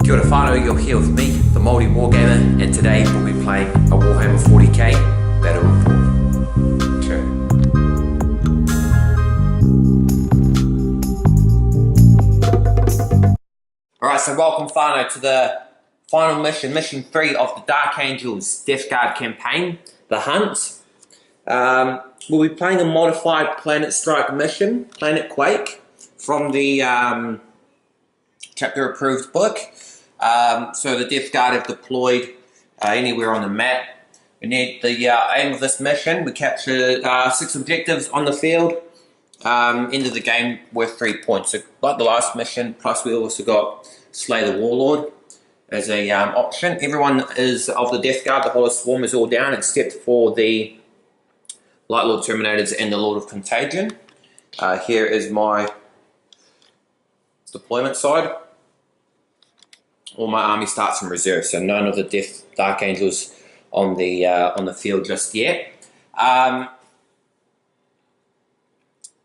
Kia ora whānau, you're here with me, the Māori Wargamer, and today we'll be playing a Warhammer 40k battle report. Sure. Alright, so welcome whānau to the final mission, mission 3 of the Dark Angels Death Guard campaign, The Hunt. We'll be playing a modified Planetstrike mission, Planetquake, from the chapter approved book. So the Death Guard have deployed anywhere on the map. And the aim of this mission, we capture 6 objectives on the field. End of the game worth 3 points. So like the last mission, plus we also got Slay the Warlord as a option. Everyone is of the Death Guard, the whole swarm is all down except for the Light Lord Terminators and the Lord of Contagion. Here is my deployment side. All my army starts in reserve, so none of the Dark Angels on the field just yet. And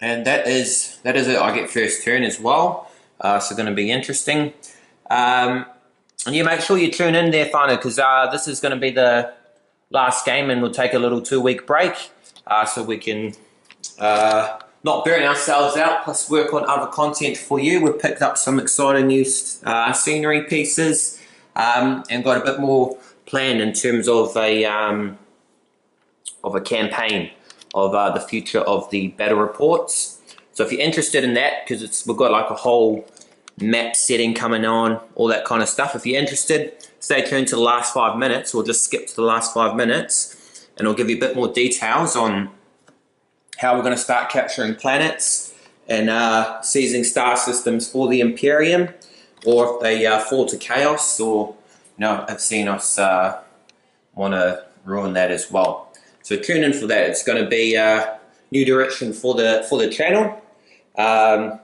that is it. I get first turn as well, so going to be interesting. And yeah, make sure you tune in there, whānau, because this is going to be the last game, and we'll take a little 2-week break, so we can not burn ourselves out, plus work on other content for you. We've picked up some exciting new scenery pieces, and got a bit more planned in terms of a campaign of the future of the battle reports. So if you're interested in that, because we've got like a whole map setting coming on, all that kind of stuff. If you're interested, stay tuned to the last 5 minutes, or just skip to the last 5 minutes, and I'll give you a bit more details on how we're going to start capturing planets and seizing star systems for the Imperium, or if they fall to chaos, or have seen us want to ruin that as well. So tune in for that. It's going to be a new direction for the channel, but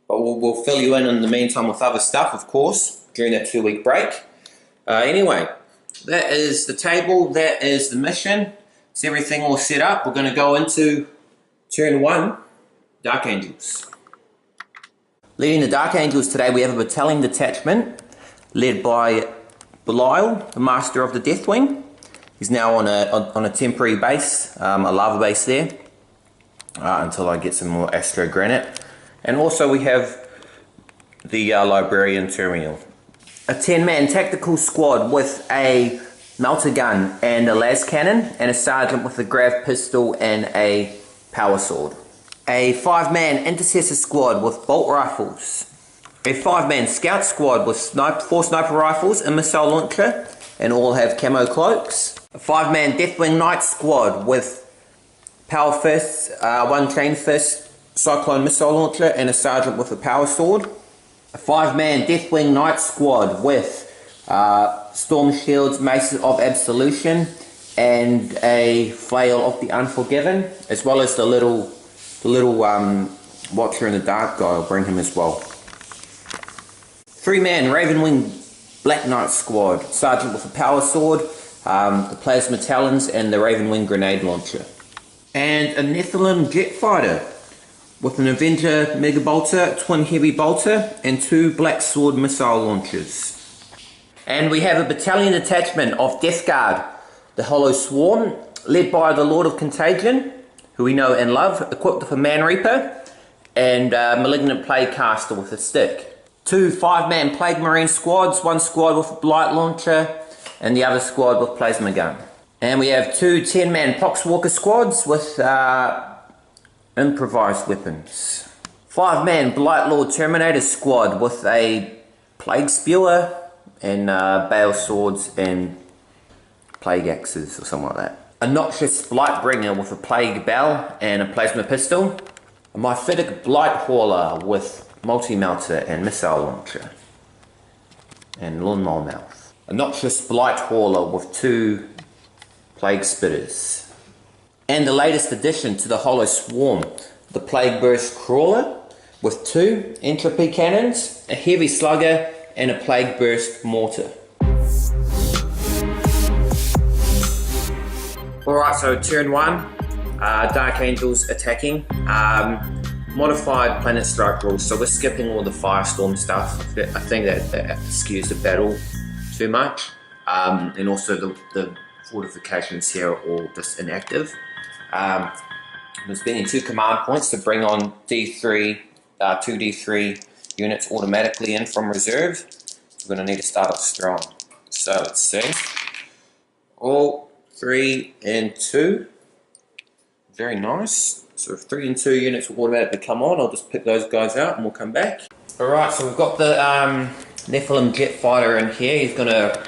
we'll fill you in the meantime with other stuff, of course, during that 2-week break. Anyway, that is the table. That is the mission. It's everything all set up. We're going to go into turn 1, Dark Angels. Leading the Dark Angels today, we have a battalion detachment led by Belial, the master of the Deathwing. He's now on a temporary base, a lava base there, until I get some more Astro Granite. And also we have the Librarian Terminal. A 10-man tactical squad with a melter gun and a las cannon, and a sergeant with a grav pistol and a power sword. A 5-man intercessor squad with bolt rifles. A 5-man scout squad with 4 sniper rifles, a missile launcher, and all have camo cloaks. A 5-man Deathwing Knight squad with power fists, 1 chain fist, cyclone missile launcher, and a sergeant with a power sword. A 5-man Deathwing Knight squad with storm shields, maces of absolution, and a flail of the unforgiven, as well as the little watcher in the dark guy. I'll bring him as well. 3-man Ravenwing Black Knight squad, sergeant with a power sword, the plasma talons, and the Ravenwing grenade launcher. And a Nephilim jet fighter with an Avenger mega bolter, twin heavy bolter, and 2 black sword missile launchers. And we have a battalion detachment of Death Guard, the Hollow Swarm, led by the Lord of Contagion, who we know and love, equipped with a Man Reaper and Malignant Plague Caster with a stick. 2 5-man Plague Marine squads, 1 squad with a Blight Launcher and the other squad with Plasma Gun. And we have 2 10-man Poxwalker squads with improvised weapons. 5-man Blight Lord Terminator squad with a Plague Spewer and Bale Swords and Plague Axes or something like that. A Noxious Blightbringer with a Plague Bell and a Plasma Pistol. A Myphitic Blight Hauler with Multi-Melter and Missile Launcher. And Lawnmower Mouth. A Noxious Blight Hauler with 2 Plague Spitters. And the latest addition to the Hollow Swarm, the Plagueburst Crawler with 2 Entropy Cannons, a Heavy Slugger, and a Plagueburst Mortar. Alright, so turn 1, Dark Angels attacking. modified Planetstrike rules, so we're skipping all the firestorm stuff. I think that skews the battle too much, and also the fortifications here are all just inactive. I'm spending 2 command points to bring on D3, 2 D3 units automatically in from reserve. We're going to need to start off strong. So let's see. All 3 and 2. Very nice. So if 3 and 2 units will automatically come on, I'll just pick those guys out and we'll come back. Alright, so we've got the Nephilim jet fighter in here. He's going to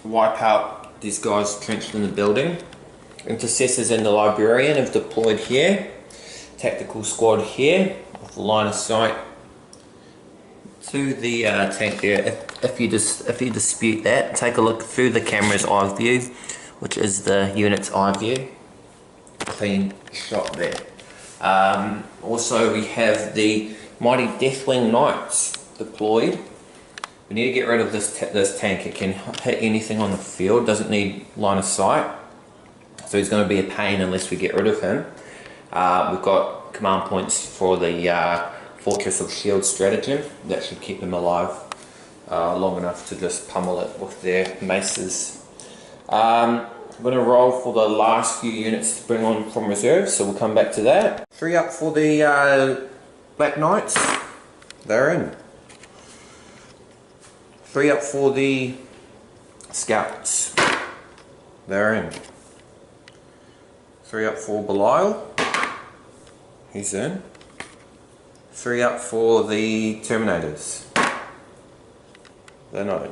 wipe out these guys trenched in the building. Intercessors and the Librarian have deployed here. Tactical squad here with line of sight to the tank there. If you dispute that, take a look through the camera's eye view, which is the unit's eye view. Clean shot there. Also we have the mighty Deathwing Knights deployed. We need to get rid of this tank. It can hit anything on the field, doesn't need line of sight. So he's going to be a pain unless we get rid of him. We've got command points for the Fortress of Shield stratagem. That should keep them alive long enough to just pummel it with their maces. I'm going to roll for the last few units to bring on from reserve, so we'll come back to that. 3 up for the Black Knights. They're in. 3 up for the Scouts. They're in. 3 up for Belial. He's in. 3 up for the Terminators. They're not in.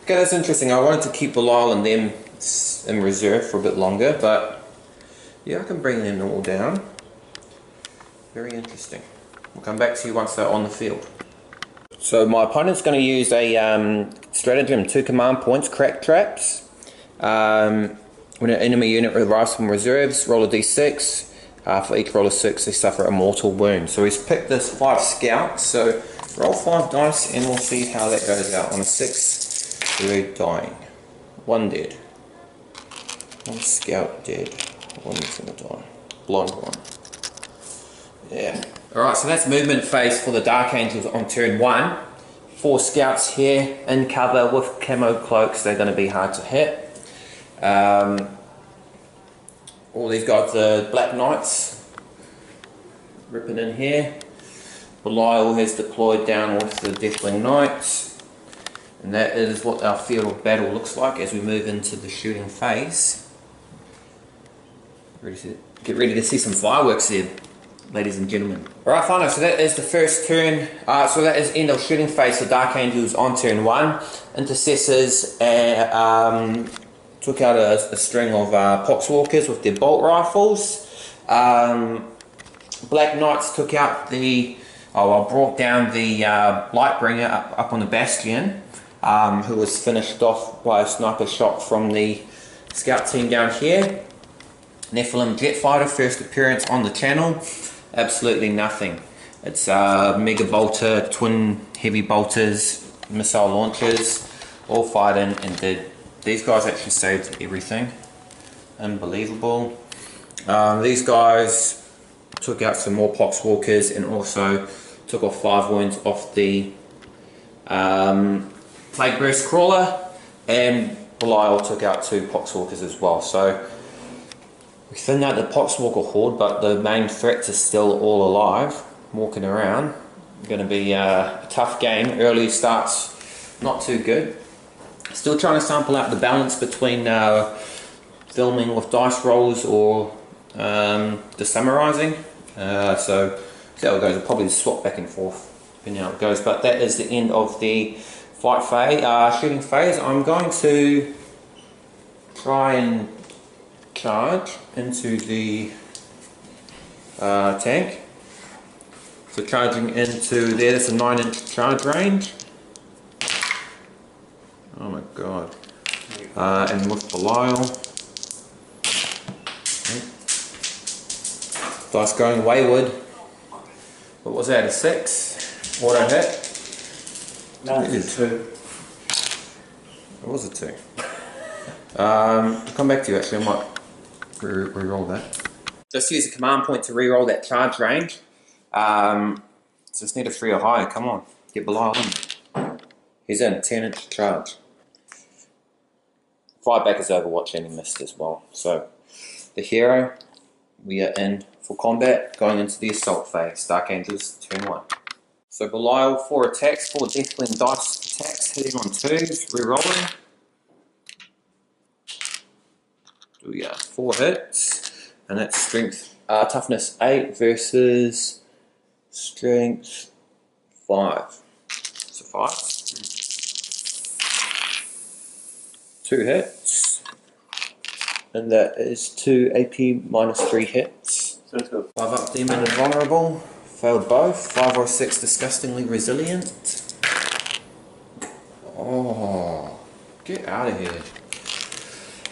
Okay, that's interesting. I wanted to keep Belial and them in reserve for a bit longer, but yeah, I can bring them all down. Very interesting. We'll come back to you once they're on the field. So my opponent's going to use a stratagem, 2 command points, crack traps. When an enemy unit arrives from reserves, roll a d6. For each roll of 6, they suffer a mortal wound. So he's picked this 5 scouts. So roll 5 dice and we'll see how that goes out. On a 6, they're dying. 1 dead. 1 scout dead. 1's gonna die. Blonde one. Yeah. Alright, so that's movement phase for the Dark Angels on turn 1. 4 scouts here in cover with camo cloaks. They're going to be hard to hit. All these guys, the Black Knights, ripping in here. Belial has deployed down with the Deathwing Knights. And that is what our field of battle looks like as we move into the shooting phase. Get ready to see some fireworks there, ladies and gentlemen. Alright, fine, so that is the first turn. So that is end of shooting phase for Dark Angels on turn 1. Intercessors took out a string of Poxwalkers with their bolt rifles. Black Knights took out brought down the Lightbringer up on the Bastion, who was finished off by a sniper shot from the scout team down here. Nephilim jet fighter, first appearance on the channel. Absolutely nothing. It's mega bolter, twin heavy bolters, missile launchers, all fired in and did. These guys actually saved everything. Unbelievable. These guys took out some more Poxwalkers and also took off 5 wounds off the Plagueburst Crawler, and Belial took out 2 Poxwalkers as well. So we thinned out the Poxwalker horde, but the main threats are still all alive, walking around. Going to be a tough game. Early starts not too good. Still trying to sample out the balance between filming with dice rolls or the summarizing. So see how it goes. I'll probably swap back and forth depending on how it goes. But that is the end of the fight phase, shooting phase. I'm going to try and charge into the tank. So charging into there, that's a 9-inch charge range. Oh my god. And with Belial. Dice going wayward. What was that, a 6? Auto hit? No, it's a 2. It was a 2. I'll come back to you actually, I might re-roll that. Just use the command point to reroll that charge range. Just need a 3 or higher, come on, get below him. He's in, 10-inch charge. 5 back is Overwatch and he missed as well. So, the hero, we are in for combat, going into the assault phase. Dark Angels, turn 1. So Belial, 4 attacks, 4 Deathwing dice attacks, hitting on 2s, rerolling. We got 4 hits, and that's strength, toughness 8 versus strength 5. So 5. 2 hits, and that is 2 AP minus 3 hits. 5 up demon and vulnerable, failed both. 5 or 6 disgustingly resilient. Oh, get out of here.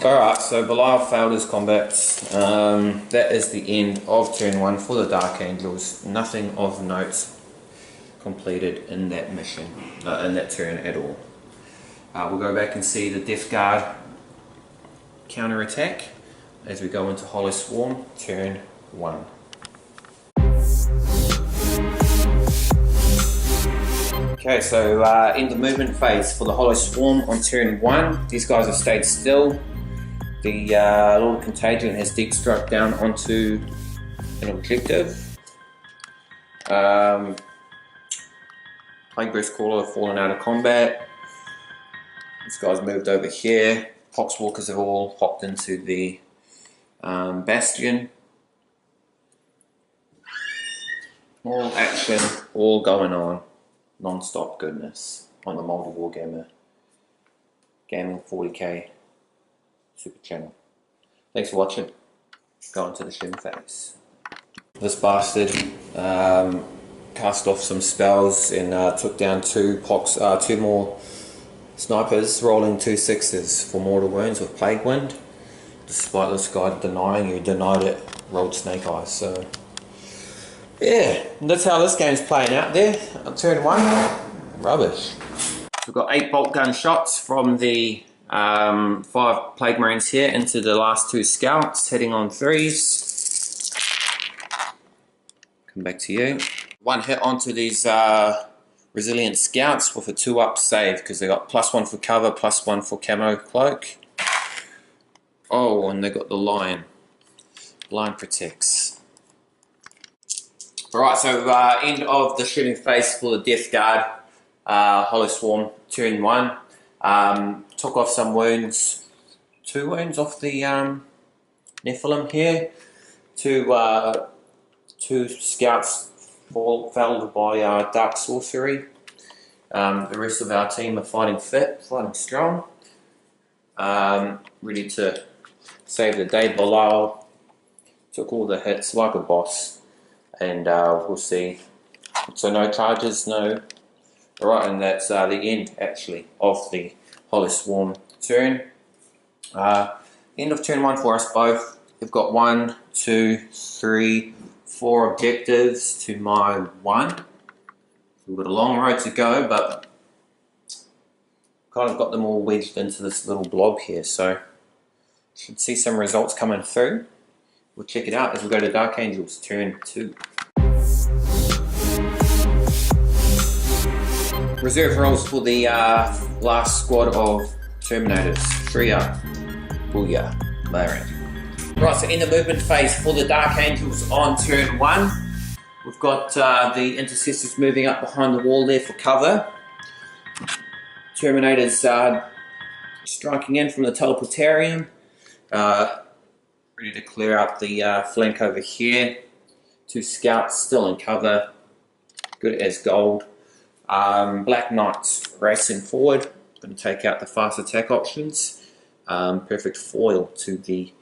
Alright, so Belial failed his combat. That is the end of turn 1 for the Dark Angels. Nothing of note completed in that mission, in that turn at all. We'll go back and see the Death Guard counter attack as we go into Hollow Swarm, turn 1. Okay, so end the movement phase for the Hollow Swarm on turn 1. These guys have stayed still. The Lord of Contagion has deep struck down onto an objective. Plagueburst Crawler have fallen out of combat. This guy's moved over here. Poxwalkers have all hopped into the Bastion. All action, all going on. Non-stop goodness on the maoriwargamer Gaming 40k Super Channel. Thanks for watching. Go into the shim phase. This bastard cast off some spells and took down 2 more snipers, rolling 2 6s for mortal wounds with Plague Wind. Despite this guy denying he denied it, rolled Snake Eyes. So yeah, that's how this game's playing out there. On turn 1, rubbish. We've got 8 bolt gun shots from the 5 Plague Marines here into the last 2 scouts, hitting on 3s. Come back to you. 1 hit onto these resilient scouts with a 2-up save because they got +1 for cover, +1 for camo cloak. Oh, and they got the lion. Blind protects. Alright, so end of the shooting phase for the Death Guard, Hollow Swarm, turn 1. Took off some wounds, 2 wounds off the Nephilim here. 2 scouts felled by Dark Sorcery. The rest of our team are fighting fit, fighting strong. Ready to save the day. Belial took all the hits like a boss. And we'll see. So no charges, no. Alright, and that's the end actually of the Hollow Swarm turn. End of turn 1 for us both. We've got 1, 2, 3, 4 objectives to my 1. We've got a long road to go, but kind of got them all wedged into this little blob here. So should see some results coming through. We'll check it out as we go to Dark Angels, turn 2. Reserve rolls for the last squad of Terminators. 3 up. Booyah. Layer. Right, so in the movement phase for the Dark Angels on turn 1. We've got the Intercessors moving up behind the wall there for cover. Terminators striking in from the Teleportarium. Ready to clear out the flank over here. 2 scouts still in cover. Good as gold. Black Knights racing forward. Going to take out the fast attack options. Perfect foil to the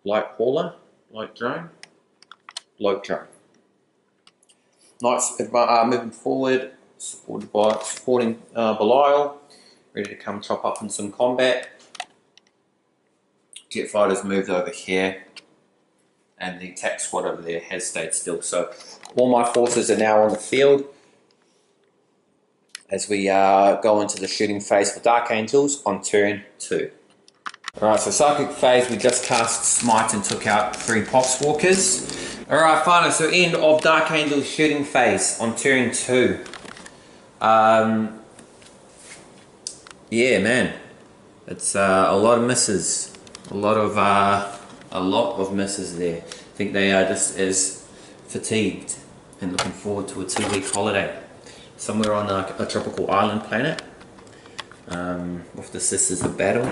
light hauler, light drone, light drone. Knights moving forward, supporting Belial. Ready to come chop up in some combat. Jet fighters moved over here, and the attack squad over there has stayed still. So all my forces are now on the field as we go into the shooting phase for Dark Angels on turn 2. Alright, so Psychic Phase, we just cast Smite and took out 3 Poxwalkers. Alright, finally, so end of Dark Angel's shooting phase on turn 2. Yeah, man. It's a lot of misses. A lot of misses there. I think they are just as fatigued and looking forward to a 2-week holiday. Somewhere on a tropical island planet. With the Sisters of Battle.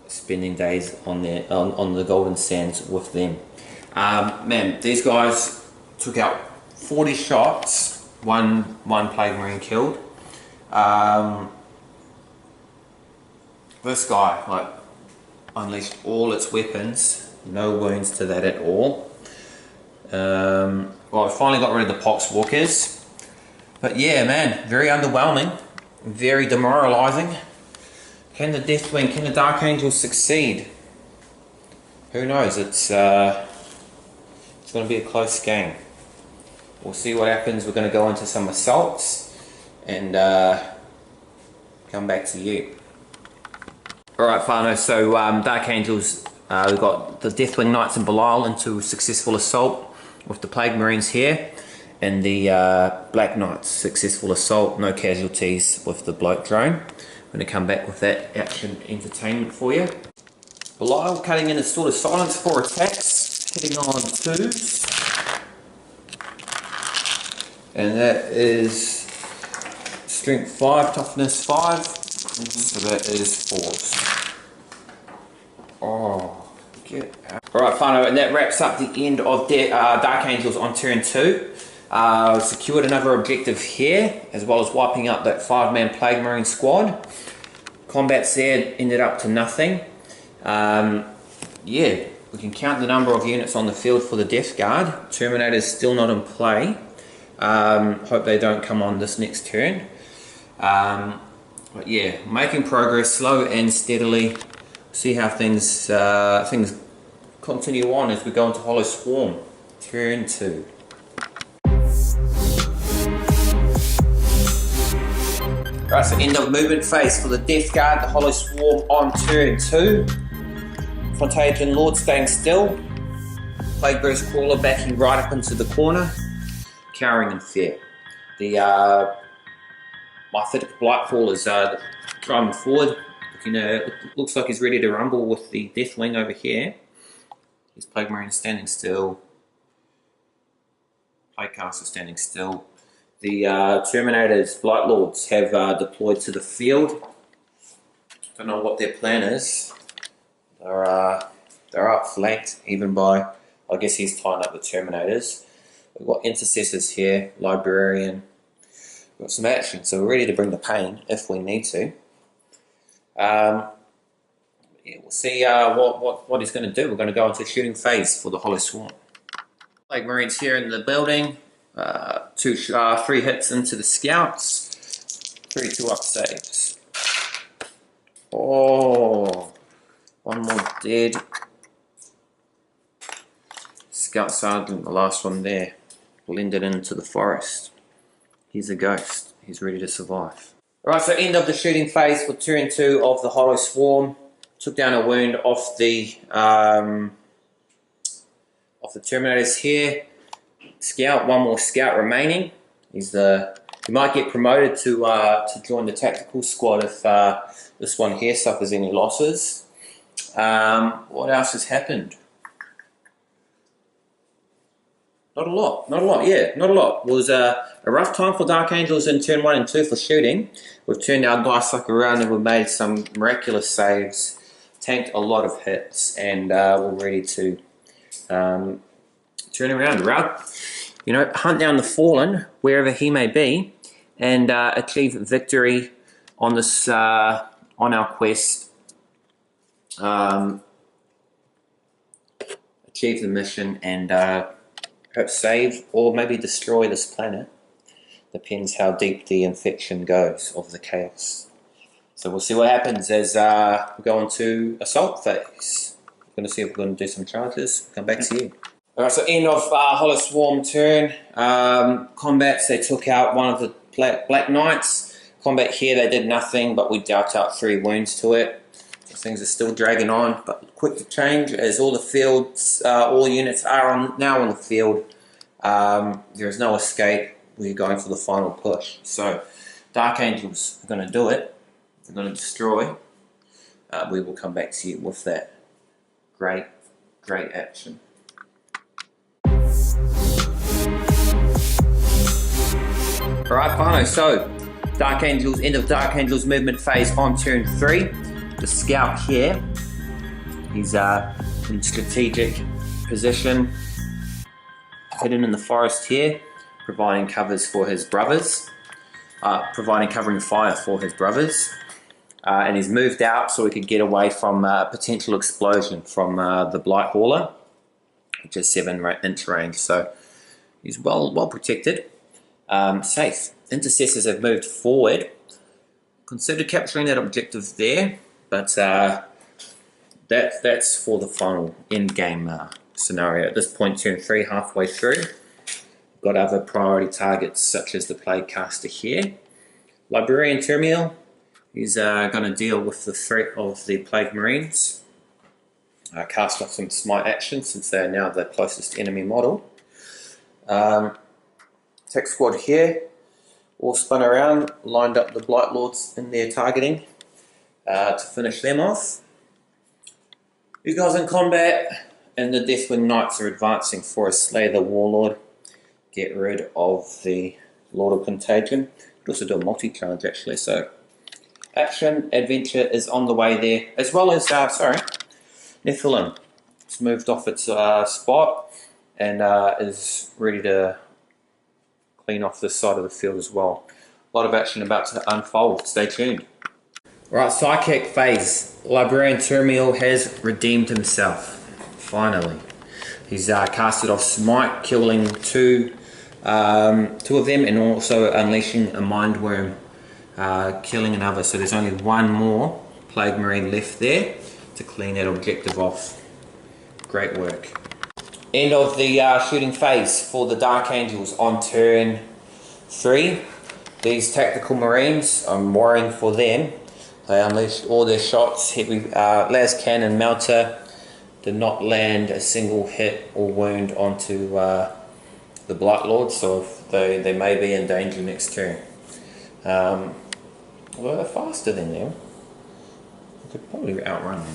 Spending days on the Golden Sands with them. Man, these guys took out 40 shots, one Plague Marine killed. This guy, like, unleashed all its weapons, no wounds to that at all. Well, I finally got rid of the Poxwalkers. But yeah, man, very underwhelming, very demoralizing. Can the Deathwing, can the Dark Angel succeed? Who knows? It's going to be a close game. We'll see what happens. We're going to go into some assaults and come back to you. Alright, whānau, so Dark Angels, we've got the Deathwing Knights and Belial into successful assault with the Plague Marines here, and the Black Knights successful assault, no casualties with the Bloat Drone. I'm going to come back with that action entertainment for you. Belial cutting in a Sword of Silence for attacks, hitting on 2s. And that is Strength 5, Toughness 5. So that is 4s. Oh, get out. Alright, whānau, and that wraps up the end of Dark Angels on turn 2. Secured another objective here, as well as wiping out that 5-man Plague Marine squad. Combats there ended up to nothing. Yeah, we can count the number of units on the field for the Death Guard. Terminator's still not in play. Hope they don't come on this next turn. But yeah, making progress, slow and steadily. See how things continue on as we go into Hollow Swarm, turn 2. Right, so end of movement phase for the Death Guard, the Hollow Swarm on turn 2. Contagion Lord staying still. Plagueburst Crawler backing right up into the corner. Cowering in fear. The Mythic Blightfall is driving forward. Looks like he's ready to rumble with the Deathwing over here. His Plague Marine standing still. Plaguecaster standing still. The Terminators, Blight Lords, have deployed to the field. Don't know what their plan is. They're outflanked even by, I guess he's tying up the Terminators. We've got Intercessors here, Librarian. We've got some action, so we're ready to bring the pain if we need to. Yeah, we'll see what he's going to do. We're going to go into a shooting phase for the Hollow Swarm. Plague Marines here in the building. 3 hits into the Scouts. 3 2-up saves. Oh, one more dead. Scout Sergeant, the last one there, blended into the forest. He's a ghost. He's ready to survive. Alright, so end of the shooting phase for turn 2 of the Hollow Swarm. Took down a wound off the Terminators here. Scout, one more Scout remaining. He might get promoted to join the tactical squad if this one here suffers any losses. What else has happened? Not a lot, yeah, not a lot. It was a rough time for Dark Angels in turn 1 and 2 for shooting. We've turned our dice luck around and we've made some miraculous saves, tanked a lot of hits, and we're ready to turn around. Hunt down the Fallen, wherever he may be, and achieve victory on this on our quest. Achieve the mission and perhaps save or maybe destroy this planet. Depends how deep the infection goes of the chaos. So we'll see what happens as we go into assault phase. We're going to see if we're going to do some charges. Come back to you. Alright, so end of Hollow Swarm turn. Combats, they took out one of the Black Knights. Combat here, they did nothing, but we dealt out 3 wounds to it. Things are still dragging on, but quick to change as all the fields, all units are now on the field. There is no escape. We're going for the final push. So Dark Angels are going to do it. They're going to destroy. We will come back to you with that great action. Alright, Whānau, so Dark Angels, end of Dark Angels movement phase on turn 3. The scout here, he's in strategic position, hidden in the forest here, providing covers for his brothers, providing covering fire for his brothers, and he's moved out so he could get away from a potential explosion from the Blight Hauler, which is 7-inch range, so he's well protected, safe. Intercessors have moved forward, considered capturing that objective there, but that's for the final end game scenario. At this point, turn 3, halfway through. Got other priority targets such as the Plaguecaster here. Librarian Termiel is going to deal with the threat of the Plague Marines. Cast off some smite action since they are now the closest enemy model. Tech squad here, all spun around, lined up the Blight Lords in their targeting to finish them off. You guys in combat, and the Deathwing Knights are advancing for a Slay the Warlord. Get rid of the Lord of Contagion. You could also do a multi-charge actually, so action, adventure is on the way there, as well as, Nephilim. It's moved off its spot and is ready to clean off this side of the field as well. A lot of action about to unfold, stay tuned. Right, Psychic phase. Librarian Termiel has redeemed himself, finally. He's casted off Smite, killing two of them, and also unleashing a Mind Worm, killing another. So there's only one more Plague Marine left there to clean that objective off. Great work. End of the shooting phase for the Dark Angels on turn 3. These tactical Marines, I'm worrying for them. They unleashed all their shots. Heavy las cannon melter did not land a single hit or wound onto the Blight Lord, so they may be in danger next turn. Well, they're faster than them. I could probably outrun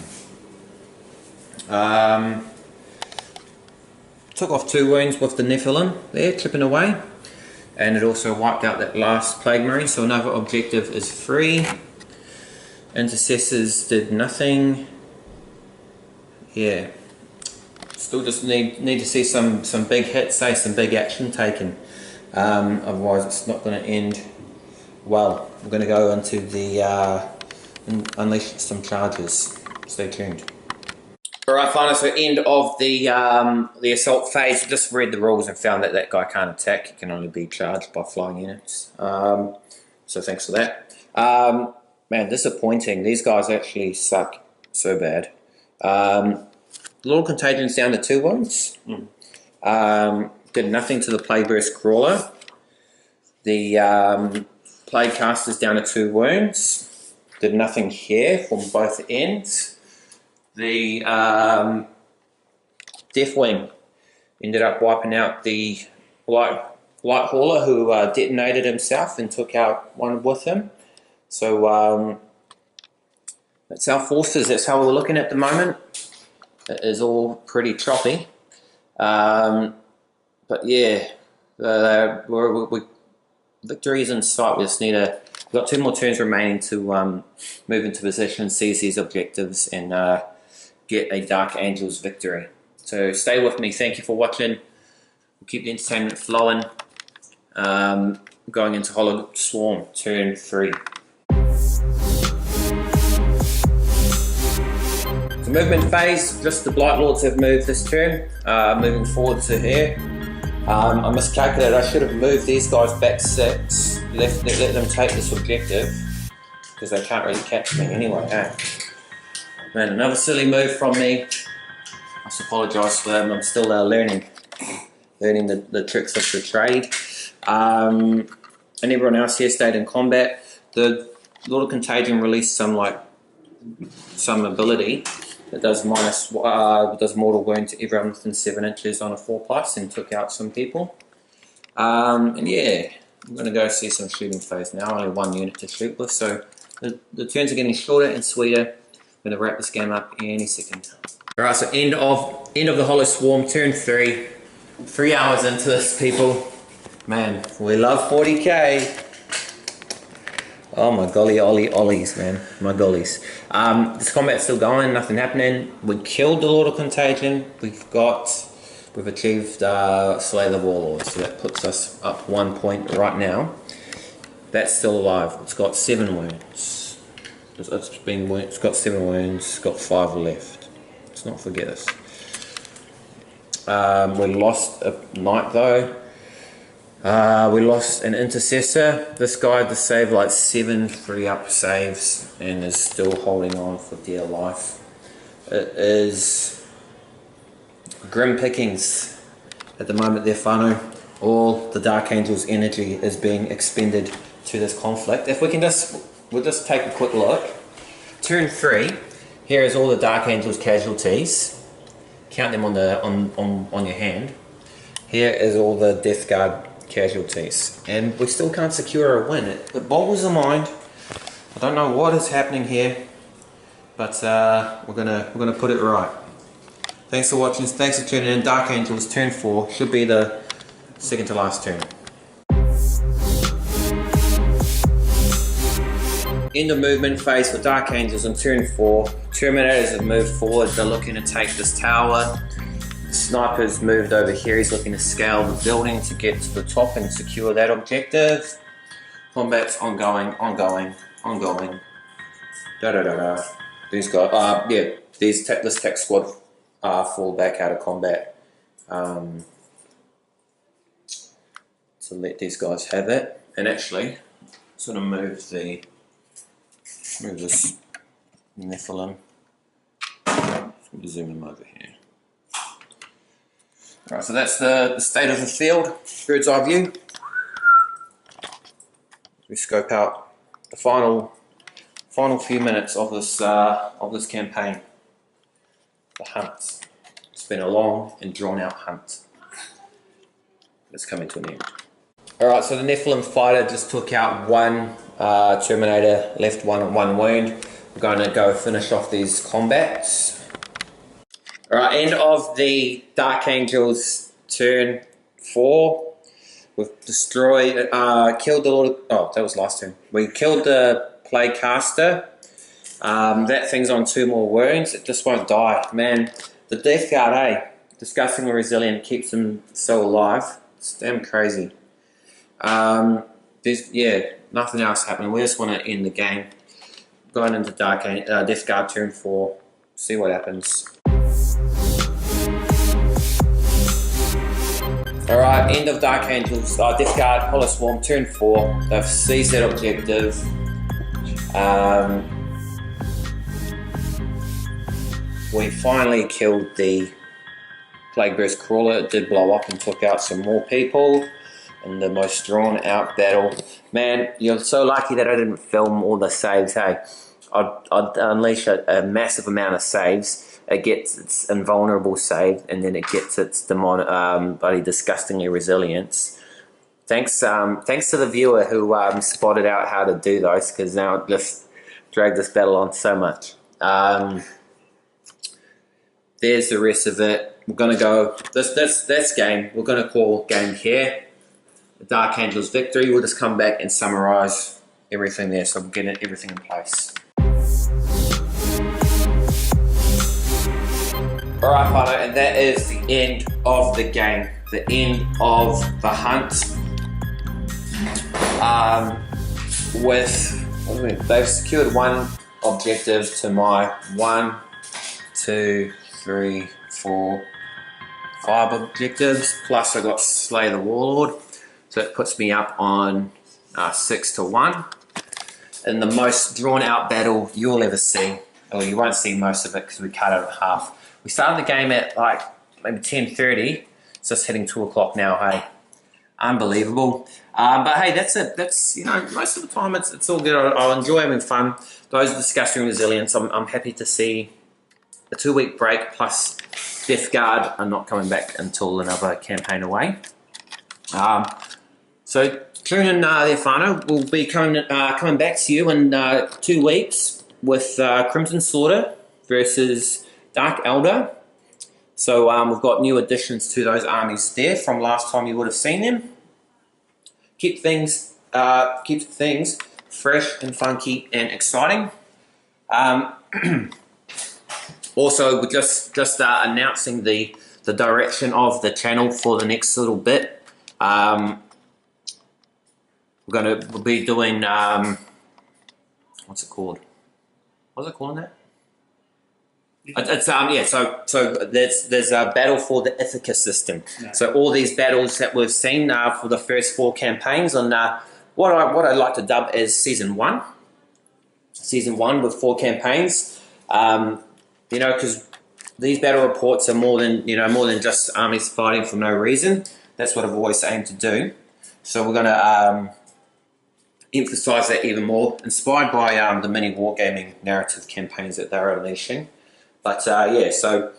them. Took off 2 wounds with the Nephilim there, chipping away, and it also wiped out that last Plague Marine, so another objective is free. Intercessors did nothing. Yeah, still just need to see some big hits, some big action taken. Otherwise it's not going to end well. We're going to go into the unleash some charges. Stay tuned. Alright, Whānau, so end of the assault phase. I just read the rules and found that guy can't attack. He can only be charged by flying units. So thanks for that. Man, disappointing. These guys actually suck so bad. Lord Contagion's down to 2 wounds. Did nothing to the Plagueburst Crawler. The Plaguecaster's down to 2 wounds. Did nothing here from both ends. The Deathwing ended up wiping out the Light Hauler, who detonated himself and took out one with him. So that's our forces. That's how we're looking at the moment. It is all pretty choppy. But yeah, victory is in sight. We just need we've got 2 more turns remaining to move into position, seize these objectives, and get a Dark Angels victory. So stay with me. Thank you for watching. We'll keep the entertainment flowing. Going into Hollow Swarm, turn 3. The movement phase, just the Blight Lords have moved this turn, moving forward to here. I miscalculated. I should have moved these guys back 6, let them take this objective, because they can't really catch me anyway. Man, another silly move from me. I must apologise for that. I'm still learning the tricks of the trade. And everyone else here stayed in combat. The Lord of Contagion released some some ability that does does mortal wound to everyone within 7 inches on a 4+ and took out some people. And yeah, I'm going to go see some shooting phase now. Only 1 unit to shoot with, so the turns are getting shorter and sweeter. I'm going to wrap this game up any second. Alright, so end of the Hollow Swarm, turn 3. 3 hours into this, people. Man, we love 40k. Oh my golly ollies, man. My gollies. This combat's still going, nothing happening. We killed the Lord of Contagion. We've achieved Slay the Warlord, so that puts us up 1 point right now. That's still alive. It's got 7 wounds. It's got 7 wounds, it's got 5 left. Let's not forget this. We lost a knight though. We lost an intercessor. This guy had to save like 7 3-up saves and is still holding on for dear life. It is grim pickings at the moment there, whānau. All the Dark Angel's energy is being expended to this conflict. If we'll just take a quick look. Turn 3. Here is all the Dark Angel's casualties. Count them on your hand. Here is all the Death Guard casualties, and we still can't secure a win. It boggles the mind. I don't know what is happening here, but we're gonna put it right. Thanks for watching. Thanks for tuning in. Dark Angels turn 4 should be the second to last turn. In the movement phase for Dark Angels on turn 4, Terminators have moved forward. They're looking to take this tower. Sniper's moved over here. He's looking to scale the building to get to the top and secure that objective. Combat's ongoing. These guys, this tech squad fall back out of combat. So let these guys have it. And actually, sort of move this Nephilim. Zoom them over here. Right, so that's the state of the field, bird's eye view. We scope out the final few minutes of this campaign. The hunt. It's been a long and drawn out hunt. It's coming to an end. Alright, so the Nephilim fighter just took out 1 Terminator, left 1 wound. We're going to go finish off these combats. Alright, end of the Dark Angels turn 4. We've destroyed, killed the Lord of, oh, that was last turn. We killed the Plaguecaster. That thing's on 2 more wounds. It just won't die. Man, the Death Guard, disgustingly resilient, keeps them so alive. It's damn crazy. Nothing else happening. We just want to end the game. Going into Death Guard turn 4. See what happens. Alright, end of Dark Angels, Death Guard, Hollow Swarm, turn 4. They've seized that objective. We finally killed the Plagueburst Crawler. It did blow up and took out some more people in the most drawn out battle. Man, you're so lucky that I didn't film all the saves, hey. I'd unleash a massive amount of saves. It gets its invulnerable save, and then it gets its bloody disgustingly resilience. Thanks to the viewer who spotted out how to do those, because now it just dragged this battle on so much. There's the rest of it. We're gonna go. That's game. We're gonna call game here. The Dark Angels victory. We'll just come back and summarize everything there, so we're getting everything in place. Alright, whānau, and that is the end of the game. The end of the hunt. They've secured 1 objective to my 1, 2, 3, 4, 5 objectives. Plus I got Slay the Warlord. So it puts me up on 6-1. In the most drawn out battle you'll ever see. Or you won't see most of it because we cut it in half. We started the game at like maybe 10:30. It's just hitting 2 o'clock now, hey. Unbelievable. But hey, that's it. That's, you know, most of the time it's all good. I'll enjoy having fun. Those discussing resilience, I'm happy to see a 2-week break plus Death Guard are not coming back until another campaign away. So tune in there, whānau. We'll be coming back to you in 2 weeks with Crimson Slaughter versus Dark Elder. So we've got new additions to those armies there from last time you would have seen them. Keep things fresh and funky and exciting. Also, we're just announcing the direction of the channel for the next little bit. We'll be doing what's it called? What's it called that? It's yeah. So there's a battle for the Ithaca system. No. So all these battles that we've seen for the first 4 campaigns on what I'd like to dub as season 1. Season 1 with 4 campaigns. You know, because these battle reports are more than just armies fighting for no reason. That's what I've always aimed to do. So we're going to emphasize that even more, inspired by the mini wargaming narrative campaigns that they're unleashing. But yeah, so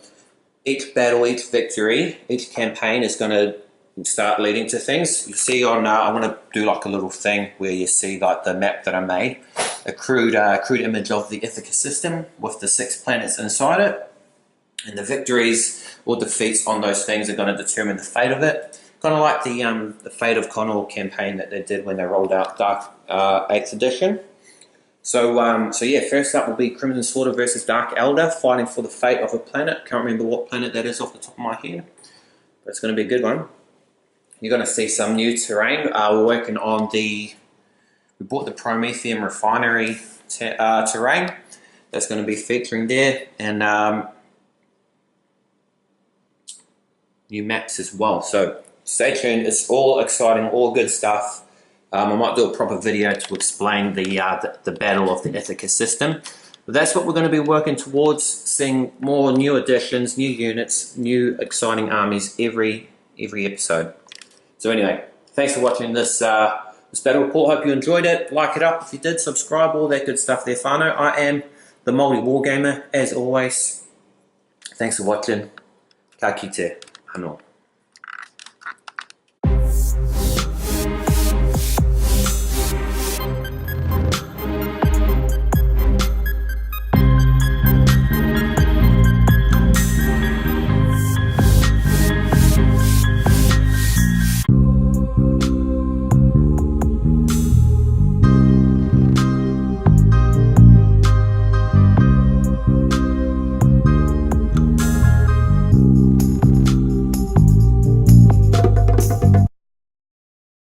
each battle, each victory, each campaign is going to start leading to things. You see on, I want to do like a little thing where you see like the map that I made, a crude image of the Ithaca system with the 6 planets inside it, and the victories or defeats on those things are going to determine the fate of it. Kind of like the Fate of Connor campaign that they did when they rolled out Dark 8th edition. So yeah, first up will be Crimson Slaughter versus Dark Elder, fighting for the fate of a planet. Can't remember what planet that is off the top of my head, but it's going to be a good one. You're going to see some new terrain. We're working on we bought the Prometheum Refinery terrain. That's going to be featuring there, and new maps as well. So stay tuned. It's all exciting, all good stuff. I might do a proper video to explain the battle of the Ithaca system. But that's what we're going to be working towards, seeing more new additions, new units, new exciting armies every episode. So anyway, thanks for watching this battle report. Hope you enjoyed it. Like it up if you did, subscribe, all that good stuff there, whānau. I am the maoriwargamer, as always. Thanks for watching. Ka kite. Anō.